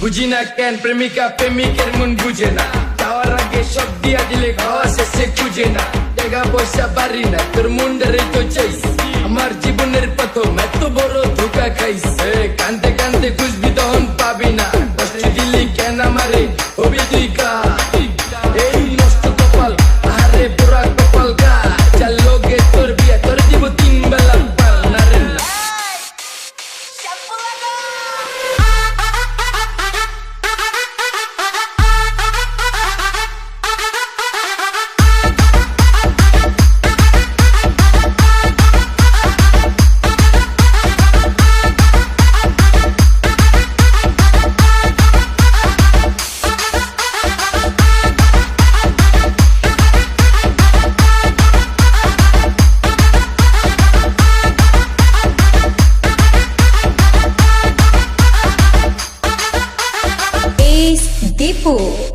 বুঝি না কেন প্রেমিকা প্রেমিকের মন বুঝে না, যাওয়ার আগে সব দিয়া দিলে খাওয়া শেষে খুঁজে না, টাকা পয়সা পারি না তোর মুন্ডারে তো চাইস, আমার জীবনের প্রথম এত বড় ধোকা খাইস, কানতে কানতে খুঁজবি তখন পাবি না, কষ্ট দিলি কেন আমারে হবি তুই কা, এই নষ্ট কপাল আরে পুরা কপাল কা, চাল লোকে তোর বিয়া তোর দিব 3 বেলা পার না রে না। Depot.